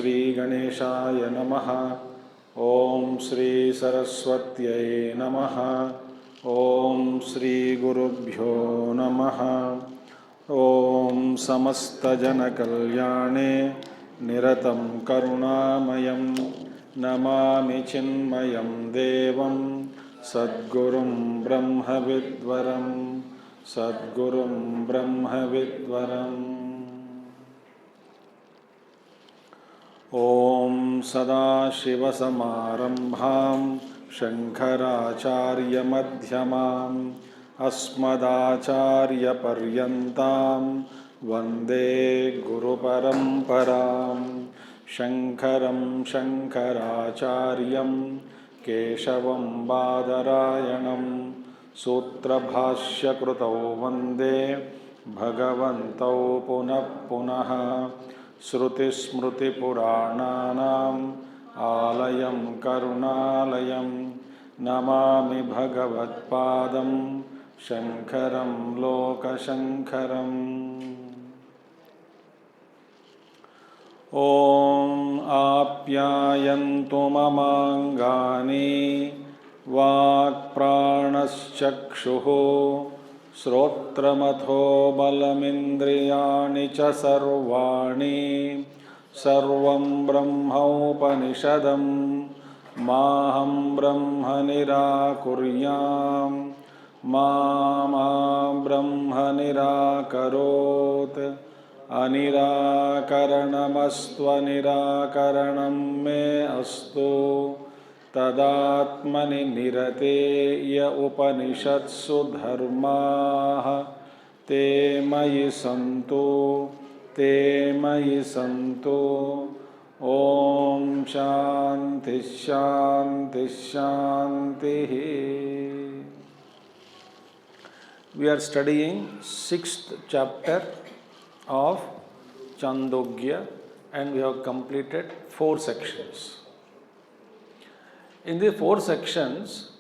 श्री गणेशाय नमः। ओम श्री सरस्वत्यै नमः। ओम श्री गुरुभ्यो नमः। ओम समस्तजनकल्याणे निरतं करुणामयं नमामि चिन्मयं देवं सद्गुरुं ब्रह्मविद्वरं सद्गुरुं ब्रह्मविद्वरम्। ओम सदाशिवसमारम्भां शङ्कराचार्यमध्यमाम् अस्मदाचार्यपर्यन्तां वन्दे गुरुपरम्परां। शङ्करं शङ्कराचार्यं केशवं बादरायणं सूत्रभाष्यकृतौ वन्दे भगवन्तौ पुनः पुनः। श्रुतिस्मृतिपुराणानाम् आलयं करुणालयं नमामि भगवत्पादं शङ्करं लोकशङ्करम्। ॐ आप्यायन्तु ममाङ्गानि वाक्प्राणश्चक्षुः श्रोत्रमथो बलमिन्द्रियाणि च सर्वाणि सर्वं ब्रह्मोपनिषदं माहं ब्रह्म निराकुर्यां मा ब्रह्म निराकरोत्। अनिराकरणमस्त्वनिराकरणं मे अस्तु तदात्मनि निरतेय उपनिषत्सु धर्माः ते मयि सन्तु ते मयि सन्तु। ओम शांति शांति शांति। We are studying 6th chapter of Chandogya and we have completed 4 sections. In the 4 sections,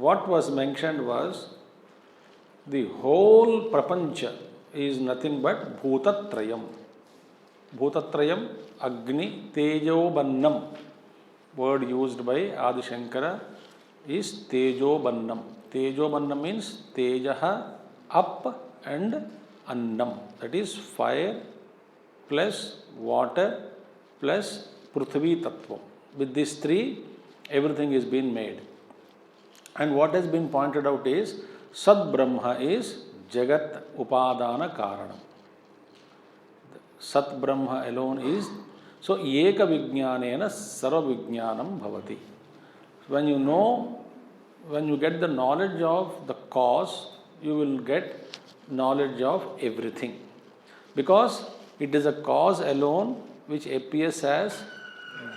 what was mentioned was the whole prapancha is nothing but bhutatrayam. Bhutatrayam, Agni, Tejobannam. Word used by Adi Shankara is Tejobannam. Tejobannam means Tejaha, up and Annam. That is fire plus water plus Prithvi Tattvam. With these 3, everything is being made. And what has been pointed out is Sad Brahma is Jagat Upadana Karanam. Sat Brahma alone is, so Eka Vijnanena Sarva Vijnanam Bhavati. When you know, when you get the knowledge of the cause, you will get knowledge of everything. Because it is a cause alone which appears as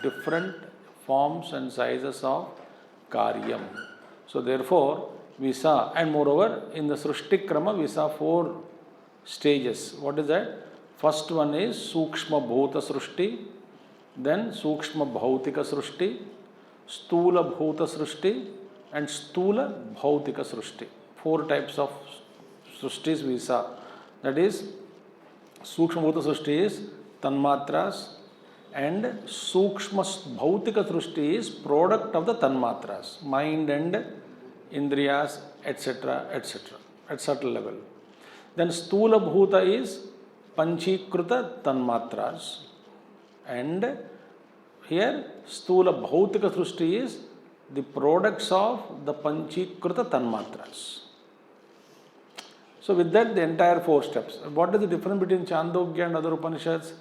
different forms and sizes of Karyam. So therefore, we saw, and moreover, in the Srushti Krama, we saw 4 stages. What is that? First one is Sukshma Bhuta Srushti, then Sukshma Bhautika Srushti, Stula Bhuta Srushti, and Stula Bhautika Srushti. 4 types of Srushtis we saw. That is, Sukshma Bhuta Srushti is Tanmatras, and Sukshma Bhautika Srushti is product of the Tanmatras, mind and Indriyas, etc., etc., at certain level. Then Stula Bhuta is Panchikruta Tanmatras, and here Stula Bhautika Srushti is the products of the Panchikruta Tanmatras. So with that, the entire 4 steps. What is the difference between Chandogya and other Upanishads?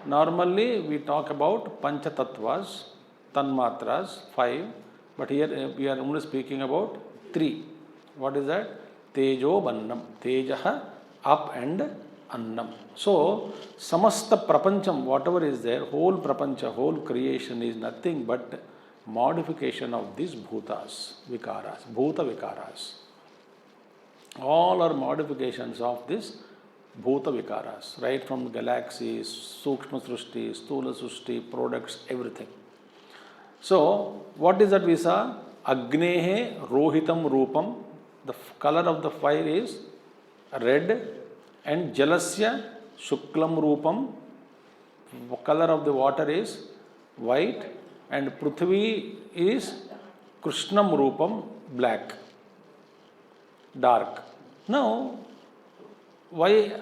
Normally we talk about Panchatattvas, Tanmatras, 5, but here we are only speaking about 3. What is that? Tejobannam, Tejaha, up and Annam. So, Samasta Prapancham, whatever is there, whole Prapancha, whole creation is nothing but modification of these Bhutas, Vikaras, Bhuta Vikaras. All are modifications of this Bhuta Vikaras, right from galaxies, Sukshma Srushti, Stula Srushti, products, everything. So, what is that we saw? Agnehe Rohitam Rupam, the color of the fire is red, and Jalasya Shuklam Rupam, color of the water is white, and Prithvi is Krishnam Rupam, black, dark. Now, why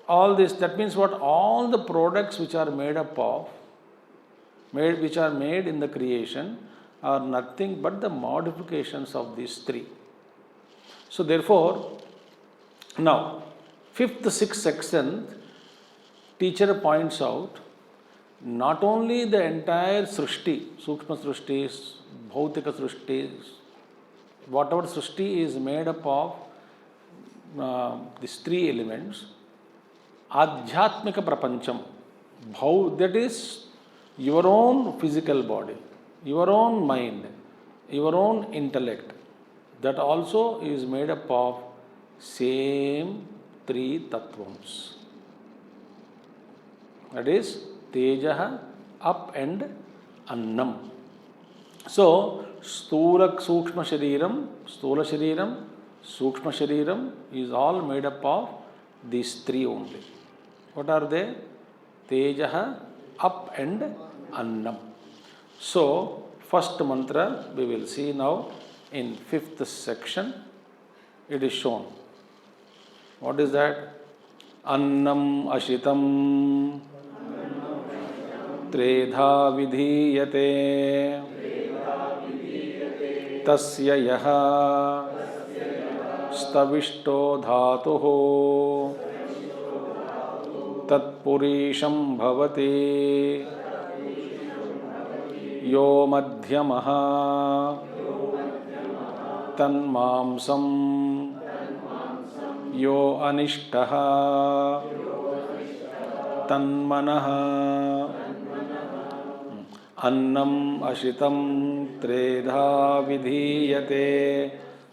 all this? That means what? All the products which are made up of, which are made in the creation, are nothing but the modifications of these three. So therefore, now, 5th, 6th section, teacher points out, not only the entire Srishti, Sukshma Srishti, Bhautika Srishti, whatever Srishti is made up of these three elements, Adhyatmika Prapancham, that is your own physical body, your own mind, your own intellect, that also is made up of same three tattvams. That is Tejaha, up and Annam. So, Stula Sukshma Shariram, Sukshma Shariram is all made up of these three only. What are they? Tejaha, up and Annam. So, first mantra we will see now in 5th section. It is shown. What is that? Annam Ashitam Tredha Vidhiyate Tasya Yaha Stavishto Dhatuho Tatpurisham Bhavati Yo Madhyamaha Tanmamsam Yo Anishtaha Tanmanaha Annam Ashitam Tredha Vidhiyate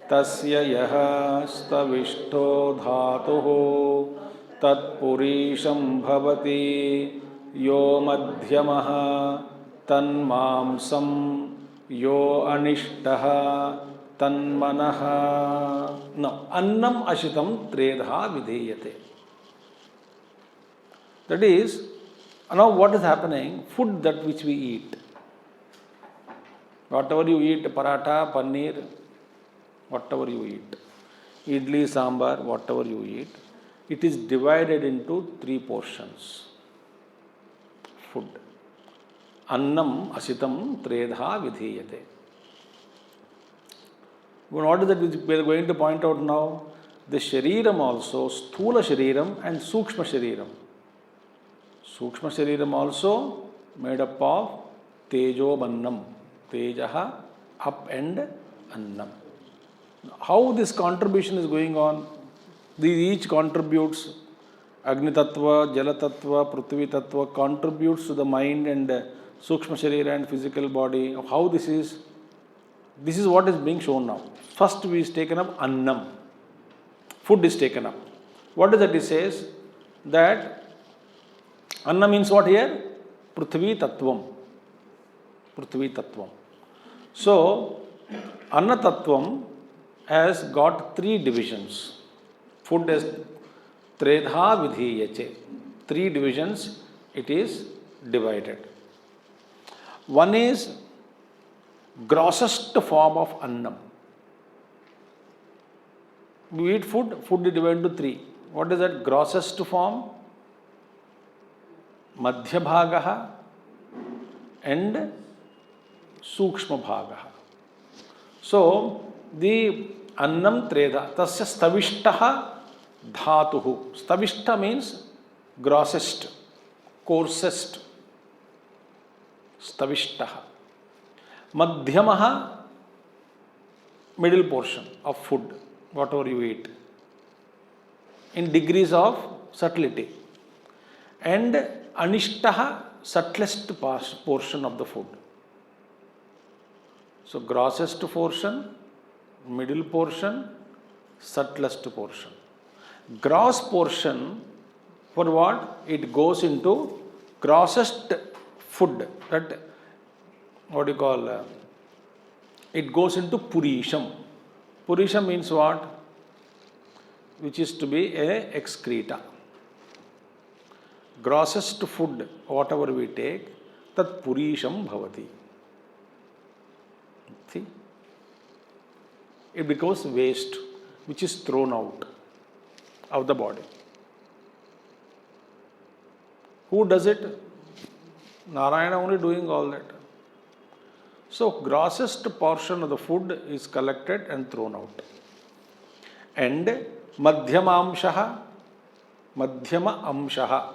Tasya Yaha Stavishto Dhatuho Tatpurisham Bhavati Yo Madhyamaha Tanmamsam Yo Anishtaha Tanmanaha. No, Annam Ashitam Tredha Vidhiyate. That is, now what is happening? Food that which we eat. Whatever you eat, paratha, paneer, whatever you eat, idli, sambar, whatever you eat, it is divided into three portions. Food. Annam asitam tredha vidhiyate. What is that we are going to point out now? The shariram also, sthula shariram and sukshma shariram. Sukshma shariram also made up of tejo bannam, tejaha, up and annam. How this contribution is going on? These each contributes. Agni tattva, jala tattva, prithvi tattva contributes to the mind and sukshma sharira and physical body. How this is? This is what is being shown now. First we is taken up annam. Food is taken up. What is that it says? That Anna means what here? Prithvi tattvam. Prithvi tattvam. So, Anna tattvam has got three divisions. Food is Tredha Vidhiyache. Three divisions it is divided. One is grossest form of annam. We eat food, food is divided into three. What is that grossest form? Madhya Bhagaha and Sukshma Bhagaha. So, the Annam Treda, Tasya Stavishtaha Dhatuhu. Stavishta means grossest, coarsest. Stavishtaha. Madhyamaha, middle portion of food, whatever you eat, in degrees of subtlety. And Anishtaha, subtlest portion of the food. So, grossest portion, middle portion, subtlest portion. Gross portion, for what? It goes into grossest food. That, what you call, it goes into Purisham. Purisham means what? Which is to be a excreta. grossest food, whatever we take, tat purisham bhavati. See? It becomes waste, which is thrown out of the body. Who does it? Narayana only doing all that. So, grossest portion of the food is collected and thrown out. And madhyama amshaha,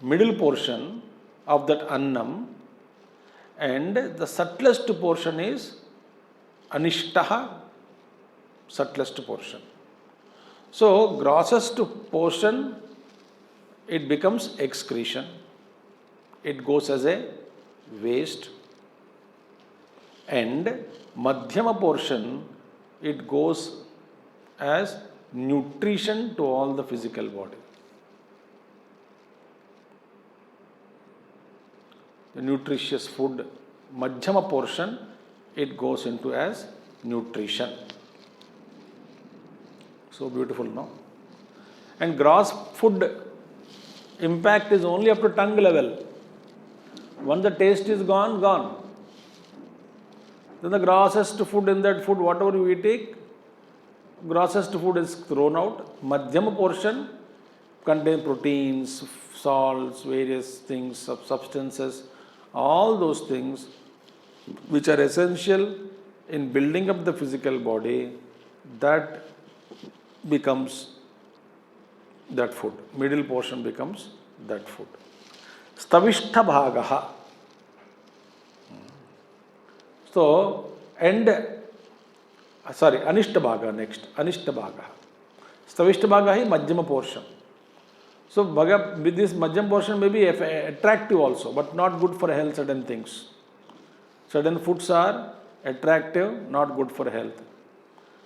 middle portion of that annam, and the subtlest portion is anishtaha, subtlest portion. So, grossest portion, it becomes excretion. It goes as a waste. And madhyama portion, it goes as nutrition to all the physical body. The nutritious food, madhyama portion, it goes into as nutrition. So beautiful, no? And gross food impact is only up to tongue level. Once the taste is gone, gone. Then the grossest food in that food, whatever we take, grossest food is thrown out. Madhyama portion contains proteins, salts, various things, substances, all those things which are essential in building up the physical body, that becomes that food. Middle portion becomes that food. Stavishta bhagaha. So, Anishta bhaga next. Anishta bhaga. Stavishta bhaga is madhyama portion. So, with this madhyama portion may be attractive also, but not good for health, certain things. Certain foods are attractive, not good for health.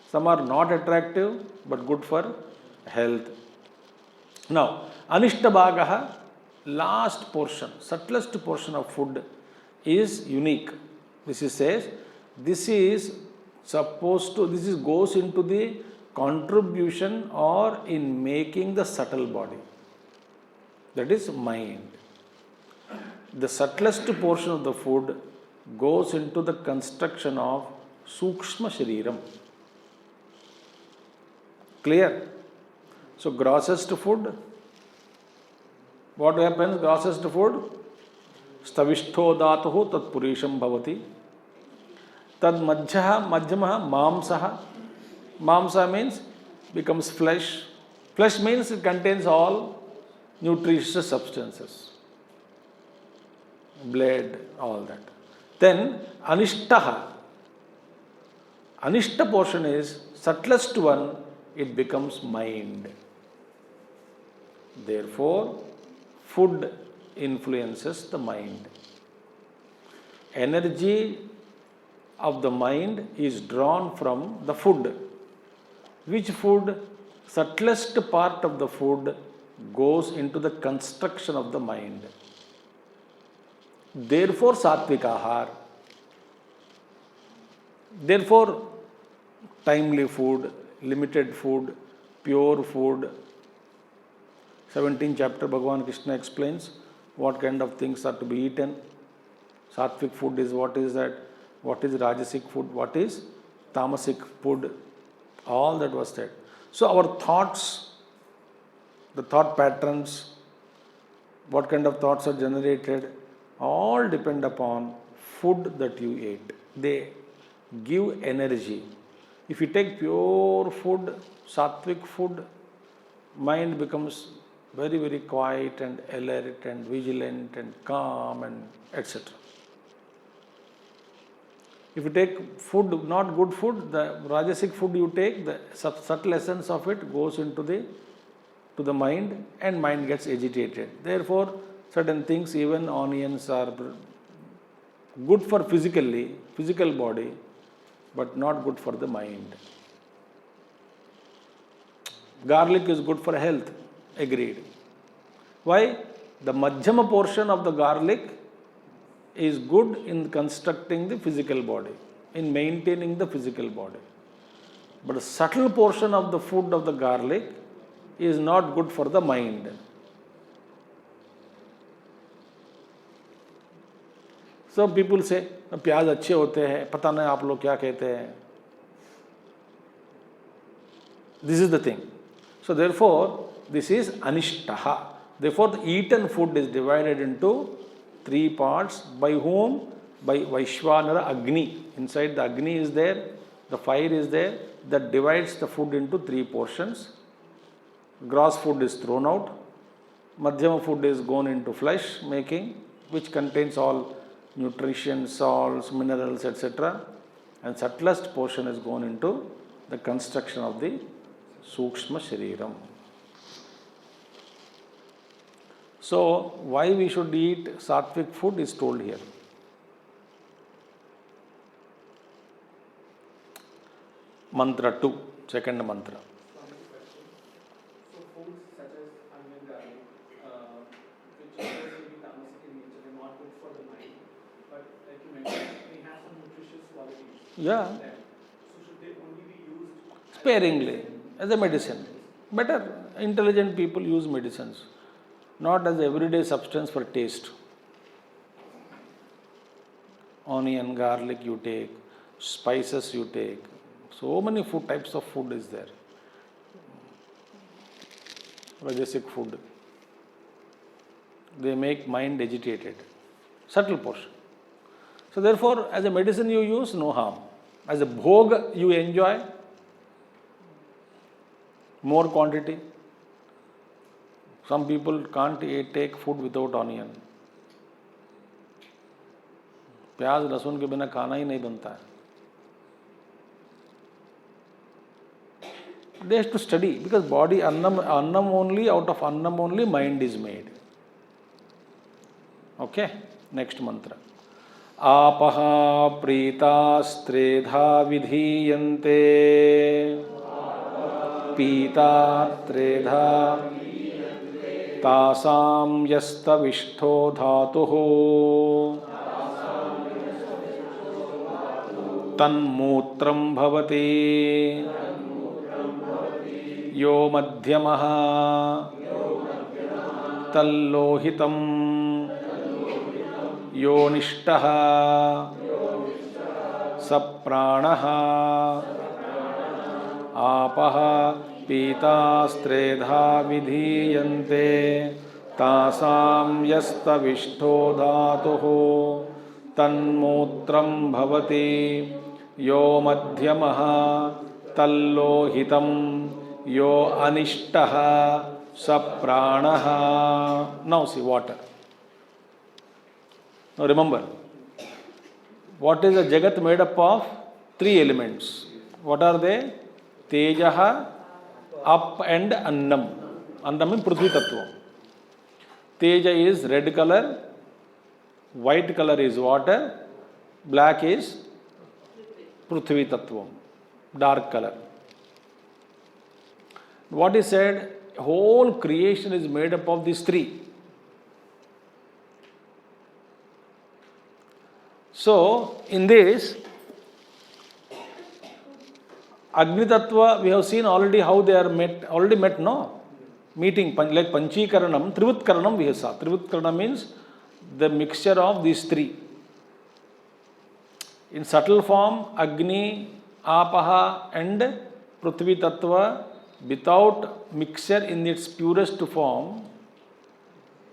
Some are not attractive, but good for health. Now, Anishta bhaga, last portion, subtlest portion of food is unique. This says, this goes into the contribution or in making the subtle body. That is mind. The subtlest portion of the food goes into the construction of Sukshma Shariram. Clear? So, grossest food, what happens? Grossest food, stavishto dhatuhu tat purisham bhavati. Tad madhyamaha mamsaha. Mamsa means becomes flesh. Flesh means it contains all nutritious substances. Blood, all that. Then anishtaha. Anishta portion is subtlest one, it becomes mind. Therefore, food influences the mind. Energy of the mind is drawn from the food. Which food? Subtlest part of the food goes into the construction of the mind. Therefore, sattvic ahar. Therefore, timely food, limited food, pure food. 17th chapter, Bhagavan Krishna explains what kind of things are to be eaten. Sattvic food is what is that? What is Rajasic food? What is Tamasic food? All that was said. So our thoughts, the thought patterns, what kind of thoughts are generated, all depend upon food that you ate. They give energy. If you take pure food, sattvic food, mind becomes very, very quiet and alert and vigilant and calm and etc. If you take food, not good food, the Rajasic food you take, the subtle essence of it goes into the mind, and mind gets agitated. Therefore, certain things, even onions, are good for physical body, but not good for the mind. Garlic is good for health, agreed. Why? The madhyama portion of the garlic is good in constructing the physical body, in maintaining the physical body. But a subtle portion of the food of the garlic is not good for the mind. So people say, प्याज अच्छे होते हैं, पता नहीं आप लोग क्या कहते हैं. This is the thing. So therefore, this is anishtaha. Therefore, the eaten food is divided into three parts. By whom? By Vaishwanara Agni. Inside the Agni is there, the fire is there, that divides the food into three portions. Gross food is thrown out. Madhyama food is gone into flesh making, which contains all nutrition, salts, minerals, etc. And subtlest portion is gone into the construction of the Sukshma Shariram. So, why we should eat sattvic food is told here. Mantra 2, second mantra. So foods such as onion, garlic, which appears to be tamasic in nature, they're not good for the mind. But like you mentioned, they have some nutritious qualities. Yeah. So should they only be used Sparingly, as a medicine. Better, intelligent people use medicines, not as everyday substance for taste. Onion, garlic you take, spices you take. So many food types of food is there. Rajasic food. They make mind agitated. Subtle portion. So therefore, as a medicine you use, no harm. As a bhog you enjoy, more quantity. Some people can't take food without onion. प्याज लहसुन के बिना खाना ही नहीं बनता है. They have to study, because body annam only, out of annam only mind is made. Okay, next mantra. Apaha prita vidhiyante pita tredha tasam yasta vishtho dhatuho tanmutram bhavati यो मध्यमः तल्लोहितं यो निष्टः सप्राणः आपः पीतास्त्रेधा विधीयन्ते तासां यस्तविष्ठो धातुः तन्मूत्रं भवति यो मध्यमः तल्लोहितं यो anishtah sapranah. Now see water. Now remember, what is the Jagat made up of? Three elements. What are they? Tejaha, up and annam. Annam means Prithvi Tattva. Teja is red color, white color is water, black is Prithvi Tattva, dark color. What is said? Whole creation is made up of these three. So, in this, Agni Tattva, we have seen already how they are already met, no? Meeting, like Panchikaranam, Trivutkaranam we have saw. Trivutkaranam means the mixture of these three. In subtle form, Agni, Apaha and Prithvi Tattva, without mixture in its purest form,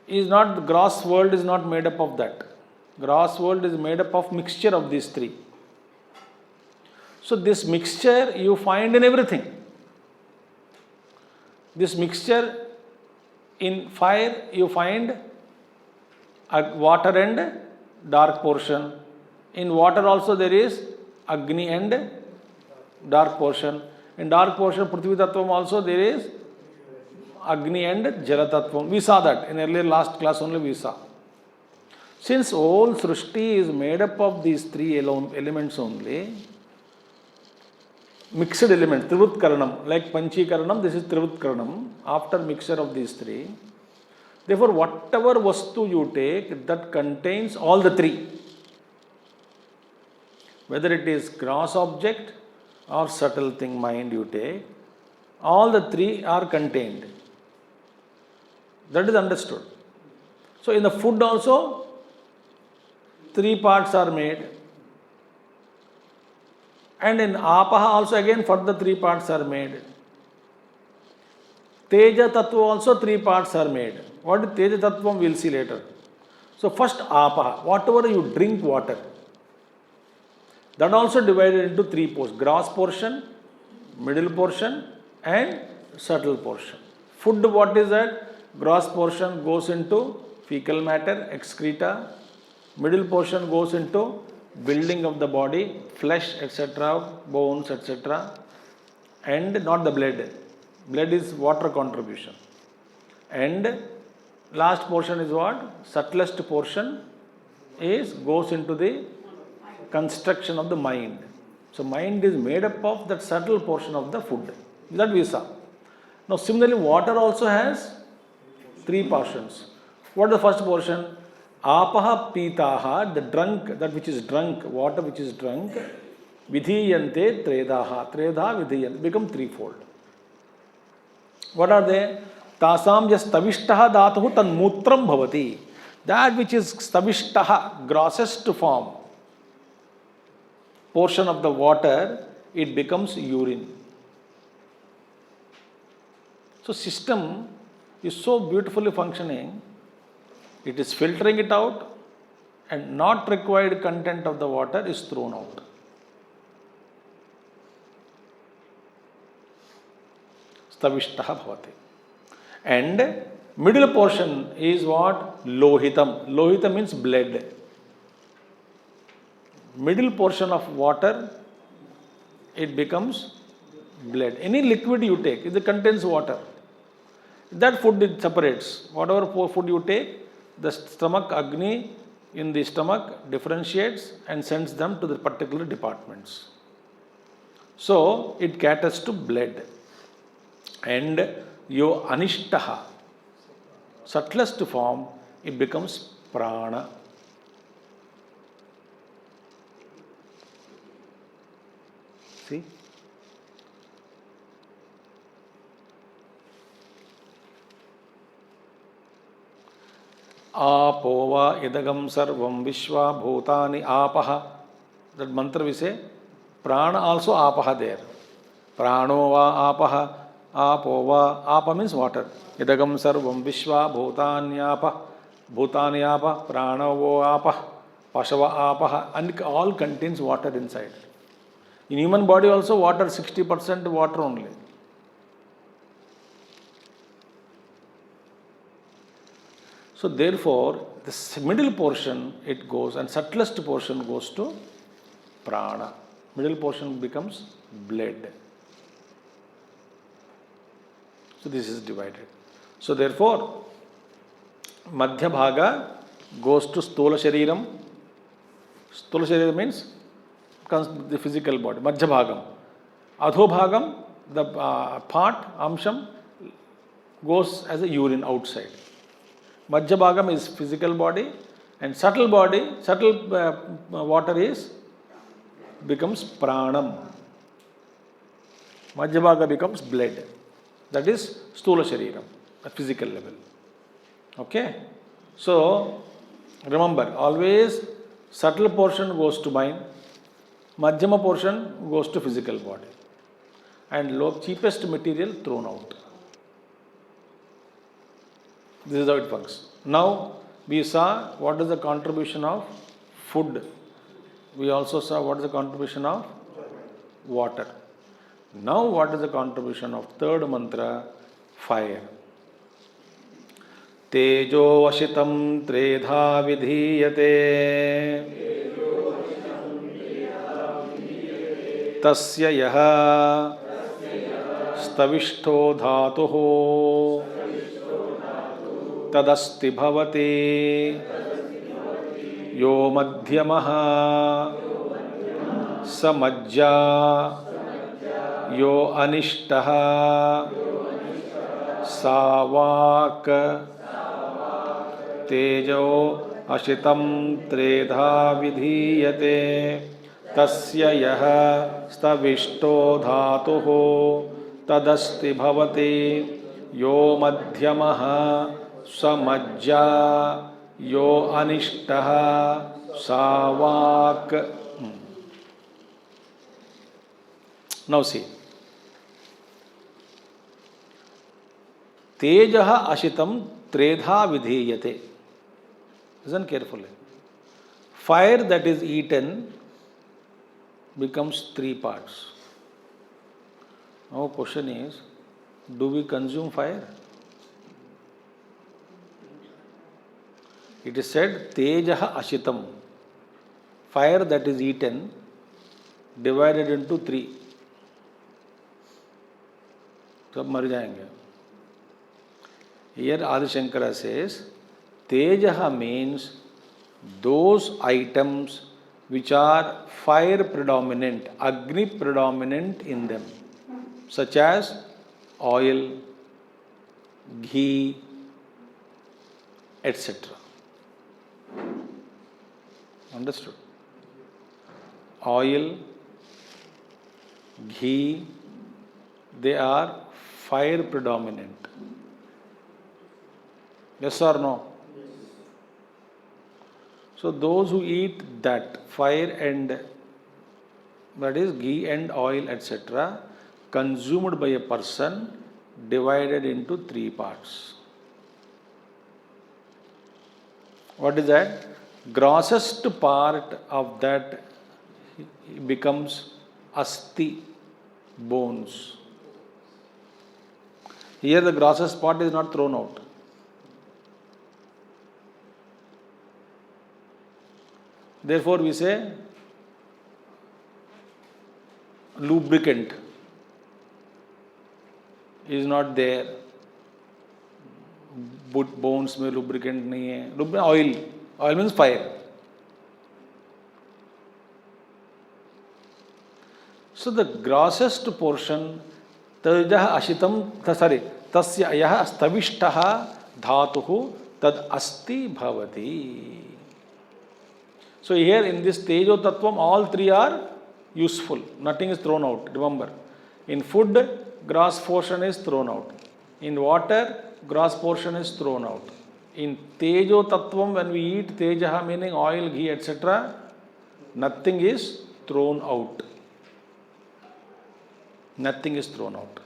is not, the gross world is not made up of that. Gross world is made up of mixture of these three. So this mixture you find in everything. This mixture in fire you find water and dark portion. In water also there is Agni and dark portion. In dark portion, Prithvi Tattvam also there is Agni and Jala Tattvam. We saw that in earlier last class only we saw. Since all Srishti is made up of these three elements only, mixed elements, Trivutkaranam, like Panchikaranam, this is Trivutkaranam, after mixture of these three. Therefore, whatever Vastu you take, that contains all the three. Whether it is gross object, or subtle thing mind you take, all the three are contained. That is understood. So in the food also, three parts are made. And in apaha also again further three parts are made. Teja tattva also three parts are made. What is teja tattva we will see later. So first apaha, whatever you drink water, that also divided into three portions: gross portion, middle portion and subtle portion. Food, what is that? Gross portion goes into fecal matter, excreta. Middle portion goes into building of the body, flesh, etc., bones, etc. And not the blood. Blood is water contribution. And last portion is what? Subtlest portion goes into the construction of the mind. So mind is made up of that subtle portion of the food. That we saw. Now similarly water also has three portions. What is the first portion? Apaha pitaha, the drunk, that which is drunk, water which is drunk, vidhiyante tredaha, tredha vidhiyante, become threefold. What are they? Tasam jas tavishtaha dhatuhu tan mutram bhavati. That which is tavishtaha, grossest form, portion of the water, it becomes urine. So system is so beautifully functioning, it is filtering it out and not required content of the water is thrown out. Stavishtaha bhavati. And middle portion is what? Lohitam. Lohitam means blood. Middle portion of water, it becomes blood. Any liquid you take, it contains water. That food it separates. Whatever food you take, the stomach Agni in the stomach differentiates and sends them to the particular departments. So it caters to blood. And yo anishtaha, subtlest form, it becomes prana. See? Apova idagam sarvam vishwa bhutani apaha. That mantra we say, prana also apaha there. Prano va apaha, apova, apa means water. Idagam sarvam vishwa bhutanyapa, bhutanyapa, pranavo apa, pashava apaha, and all contains water inside. In human body also water, 60% water only. So therefore, the middle portion it goes and subtlest portion goes to prana. Middle portion becomes blood. So this is divided. So therefore, Madhya Bhaga goes to Stula Shariram. Stula Shariram means the physical body. Madhya Bhagam. Adho Bhagam, the part, Amsham, goes as a urine outside. Madhya Bhagam is physical body and subtle body, subtle water becomes pranam. Madhya Bhaga becomes blood. That is Stula Shariram, at physical level. Okay? So, remember, always subtle portion goes to mind, Madhyama portion goes to physical body, and cheapest material thrown out. This is how it functions. Now, we saw what is the contribution of food. We also saw what is the contribution of water. Now, what is the contribution of third mantra? Fire. Tejo vashitam tredha vidhiyate tasya yaha stavishto dhatuho तदस्ति भवति यो मध्यमः स मज्जा यो अनिष्टः सा वाक् तेजो अशितं त्रेधा विधीयते तस्य यः स्तविष्टो धातुः तदस्ति भवति यो मध्यमः समज्जा यो अनिष्टः Savak. Now see. Tejaha ashitam tredha vidheyate. Listen carefully. Fire that is eaten becomes three parts. Now question is, do we consume fire? It is said, Tejaha ashitam. Fire that is eaten divided into three. सब मर जाएंगे. Here Adi Shankara says, Tejaha means those items which are fire predominant, Agni predominant in them, such as oil, ghee, etc. Understood? Oil, ghee, they are fire predominant. Yes or no? So those who eat that fire and that is ghee and oil etc. consumed by a person divided into three parts. What is that? Grossest part of that becomes asti, bones. Here the grossest part is not thrown out. Therefore we say lubricant is not there. Bones में lubricant नहीं है. Oil. Oil means fire. So the grossest portion, tajah ashitam, tasya ayah stavishtaha dhatuhu tad asti bhavati. So here in this tejo tattvam, all three are useful. Nothing is thrown out. Remember, in food, gross portion is thrown out. In water, gross portion is thrown out. In tejo tattvam, when we eat tejaha, meaning oil, ghee, etc., nothing is thrown out. Nothing is thrown out.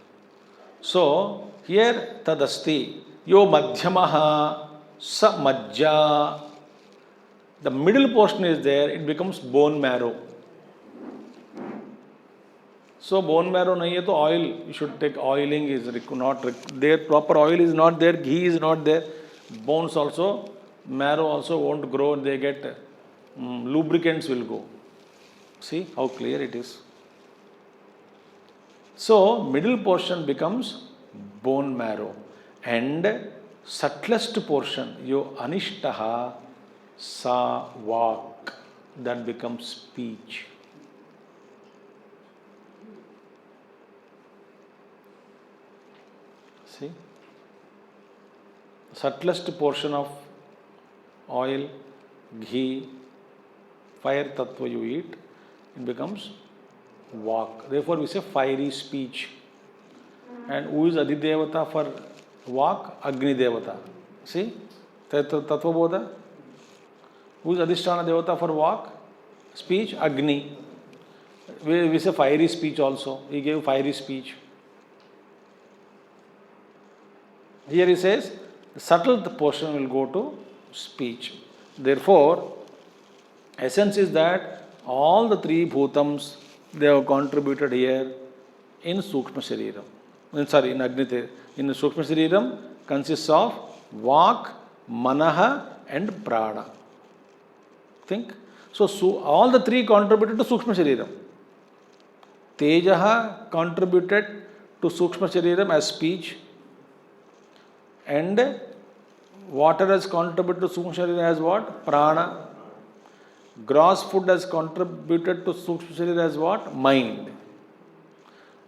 So here tadasti, yo madhyamaha sa majja. The middle portion is there, it becomes bone marrow. So bone marrow nahi hai to oil, you should take oiling is not there, proper oil is not there, ghee is not there, bones also, marrow also won't grow, they get lubricants will go. See how clear it is. So middle portion becomes bone marrow and subtlest portion, yo anishtaha sa vak, that becomes speech. See? Subtlest portion of oil, ghee, fire tattva you eat, it becomes vak. Therefore we say fiery speech. And who is Adidevata for vak? Agni Devata. See? Tattva bodha. Who is Adhisthana Devata for vak? Speech? Agni. We say fiery speech also. He gave fiery speech. Here he says, the subtle portion will go to speech. Therefore, essence is that all the three bhutams, they have contributed here in Sukshma Shariram. In Agni. In Sukshma Shariram consists of Vak, Manaha and Prana. Think. So all the three contributed to Sukshma Shariram. Tejaha contributed to Sukshma Shariram as speech. And water has contributed to Sukshma Shariram as what? Prana. Gross food has contributed to Sukshma Shariram as what? Mind.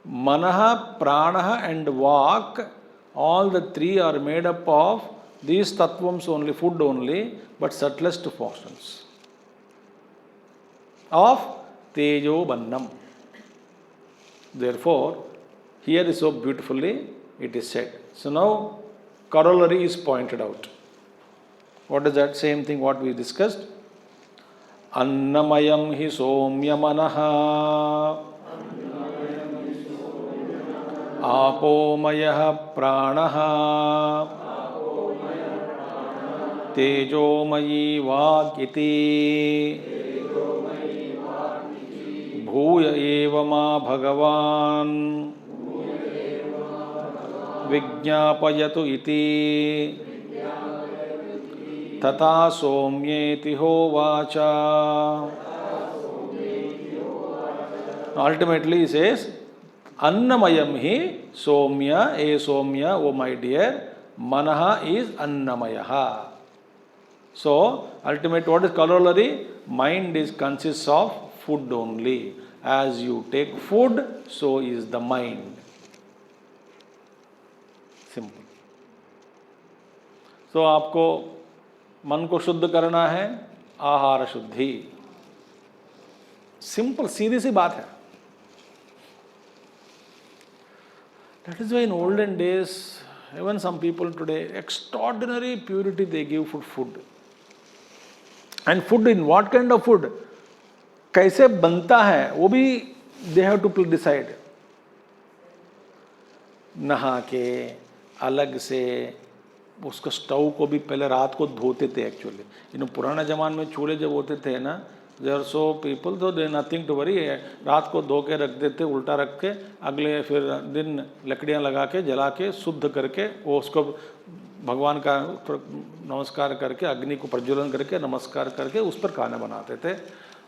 Manaha, Pranaha and Vak, all the three are made up of these tattvams only, food only, but subtlest portions of Tejo Bandham. Therefore, here is so beautifully it is said. So now, corollary is pointed out. What is that? Same thing what we discussed. अन्नमयं हि सौम्यमनः आपोमयः प्राणः तेजोमयी वाक् इति भूय एव मा भगवान् विज्ञापयतु इति तथा सौम्येति होवाच. Ultimately he says, Annamayam hi Somya, a Somya, oh my dear, Manaha is Annamayaha. So, ultimate what is corollary? Mind is consists of food only. As you take food, so is the mind. Simple. So, आपको मन को शुद्ध करना है, आहार शुद्धि. Simple, सीधी सी बात है. That is why in olden days, even some people today, extraordinary purity they give for food. And food in what kind of food? कैसे बनता है वो भी they have to decide. नहा के अलग से उसको स्टोव को भी पहले रात को धोते थे एक्चुअली. पुराने ज़माने में चूल्हे जब होते थे ना, देयर सो पीपल तो दे नथिंग टू वरी, रात को धो के रख देते उल्टा रख के, अगले फिर दिन लकड़ियाँ लगा के जला के शुद्ध करके वो उसको भगवान का नमस्कार करके अग्नि को प्रज्वलन करके नमस्कार करके उस पर खाना बनाते थे.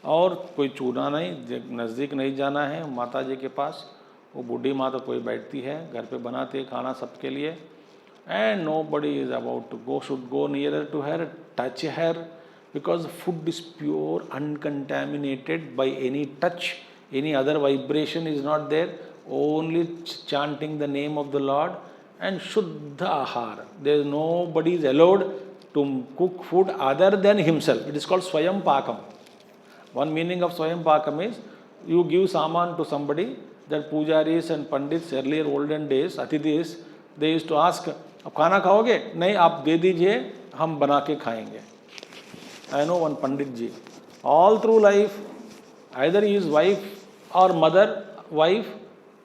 और कोई चूना नहीं, नज़दीक नहीं जाना है माता जी के पास, वो बूढ़ी माता कोई बैठती है घर पे बनाती है खाना सबके लिए. And nobody is about to go, should go nearer to her, touch her, because food is pure, uncontaminated by any touch, any other vibration is not there, only chanting the name of the Lord and Shuddha Ahar. There is nobody is allowed to cook food other than himself. It is called Swayam Pakam. One meaning of Swayam Pakam is you give saman to somebody. That pujaris and pandits earlier olden days, atithis, they used to ask, अब खाना खाओगे? नहीं, आप दे दीजिए, हम बना के खाएंगे. I know one Pandit ji. All through life, either his wife or mother, wife,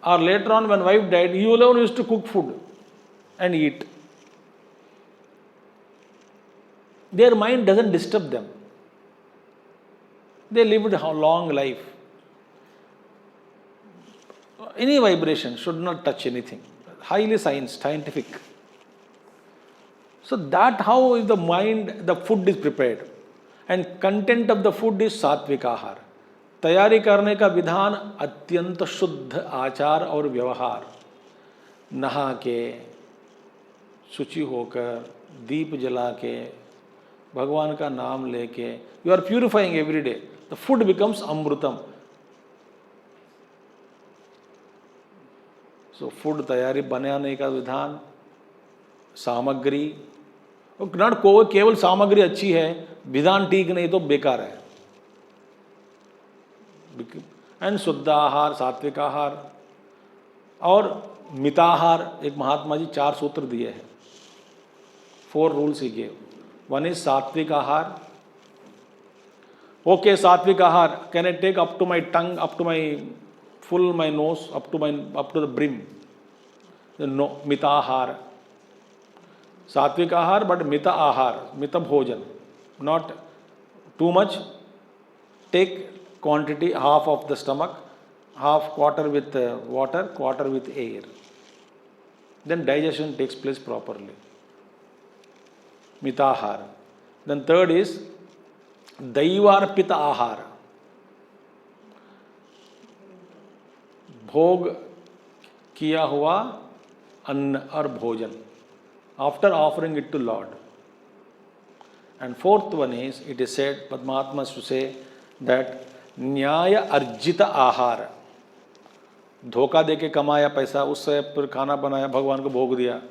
or later on when wife died, he alone used to cook food and eat. Their mind doesn't disturb them. They lived a long life. Any vibration should not touch anything. Highly scientific. So that how is the mind, the food is prepared. And content of the food is सात्विक आहार. तैयारी करने का विधान अत्यंत शुद्ध आचार और व्यवहार. नहा के, शुचि होकर, दीप जला के, भगवान का नाम लेके, you are purifying every day. The food becomes amrutam. So food तैयारी बनाने का विधान, सामग्री, नॉट को केवल सामग्री अच्छी है, विधान ठीक नहीं तो बेकार है. एंड शुद्ध आहार, सात्विक आहार और मिताहार. एक महात्मा जी 4 सूत्र दिए हैं. 4 rules he gave. One is सात्विक आहार. Okay, सात्विक आहार, can I take up to my tongue, up to my full my nose, up to the brim? No, मिताहार. सात्विक आहार but मिता आहार, मिता भोजन, not too much. Take quantity half of the stomach, half quarter with water, quarter with air. Then digestion takes place properly. Mitahar. Then third is Daivarpita ahar. भोग किया हुआ अन्न और भोजन. After offering it to Lord. And fourth one is, it is said, Padmahatma used to say that न्याय अर्जित आहार. धोखा देके कमाया पैसा, उससे फिर खाना बनाया, भगवान को भोग दिया.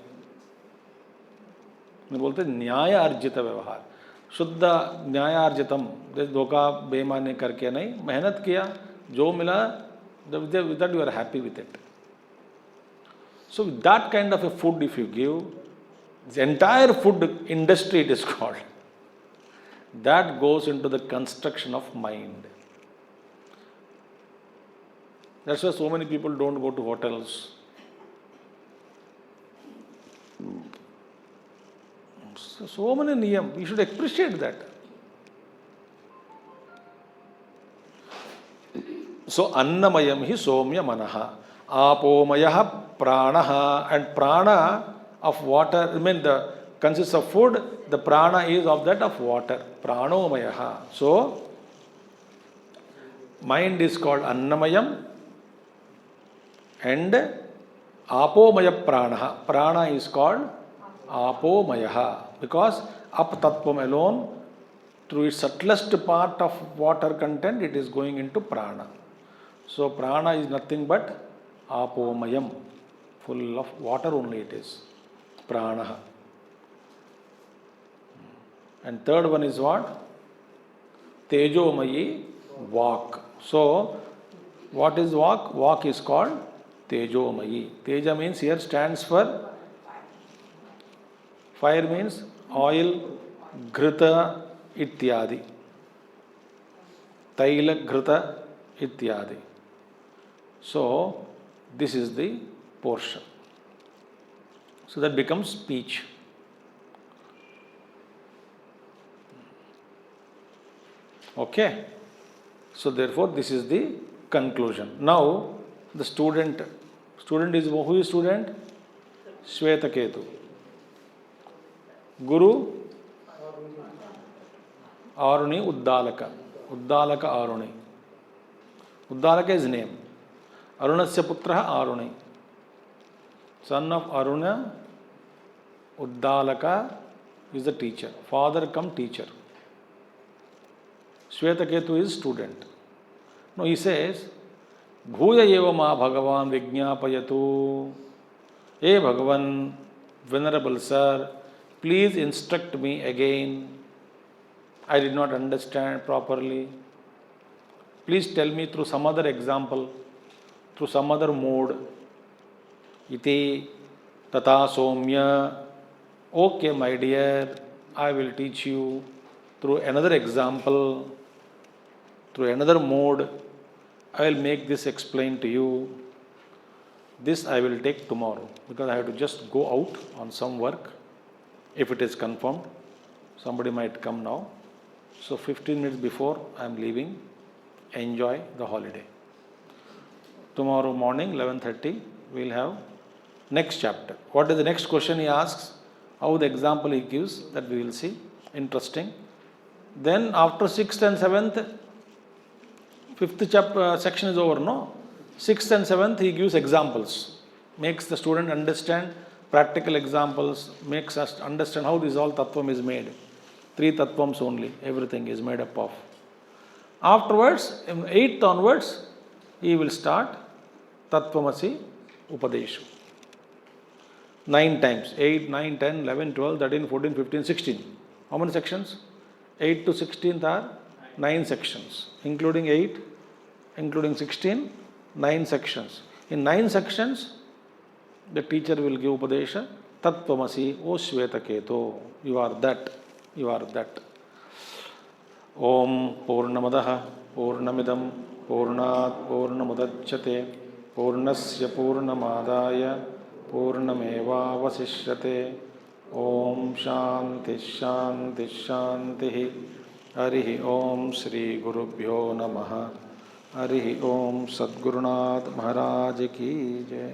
बोलते न्याय अर्जित व्यवहार. शुद्ध न्याय अर्जितम. धोखा बेईमानी करके नहीं, मेहनत किया, जो मिला, with that you are happy with it. So that kind of a food if you give, the entire food industry it is called. that goes into the construction of mind. That's why so many people don't go to hotels. So many niyam. We should appreciate that. So annamayam hi somya manaha. Apomayah pranaha. And prana of water, I mean the consists of food, the prana is of that of water. Pranomayaha. So mind is called annamayam and apomaya pranaha. Prana is called apomayaha because up tattvam alone, through its subtlest part of water content, it is going into prana. So prana is nothing but apomayam, full of water only it is. Prana. And third one is what? Tejomayi, vak. So what is vak? Vak is called Tejomayi. Teja means here stands for fire, means oil, ghrita, ityadi. Taila, ghrita, ityadi. So this is the portion. So that becomes speech. Okay. So therefore this is the conclusion. Now the student is, who is student? Shvetaketu. Guru? Aruni Uddalaka. Uddalaka Aruni. Uddalaka is name. Arunasya putraha Aruni. Son of Aruna, Uddalaka is the teacher. Father come teacher. Shvetaketu is student. No, he says, Bhuya eva ma Bhagavan Vijñāpayatu. Hey Bhagavan, Venerable Sir, please instruct me again. I did not understand properly. Please tell me through some other example, through some other mode. Iti tata somya. Okay, my dear, I will teach you through another example, through another mode. I will make this explain to you. This I will take tomorrow because I have to just go out on some work. If it is confirmed, somebody might come now. So 15 minutes before I am leaving, enjoy the holiday. Tomorrow morning, 11:30, we will have next chapter. What is the next question he asks? How the example he gives, that we will see. Interesting. Then after 6th and 7th, 5th chapter section is over, no? 6th and 7th he gives examples, makes the student understand practical examples, makes us understand how this all tattvam is made. 3 tattvams only, everything is made up of. Afterwards, 8th onwards, he will start Tattvamasi Upadeshu. 9 times, 8, 9, 10, 11, 12, 13, 14, 15, 16. How many sections? 8 to 16th are 9 sections, including 8, including 16, 9 sections. In 9 sections, the teacher will give Upadesha, Tattvamasi, O Shvetaketo, you are that, you are that. Om Purnamadaha Purnamidam Purnat Purnamudachyate Purnasya Purnamadaya Purnameva Vasishyate. Om Shanti Shanti Shanti. Harihi Om Shri Gurubhyo Namaha. Harihi Om Sadgurunath Maharaj Ki Jai.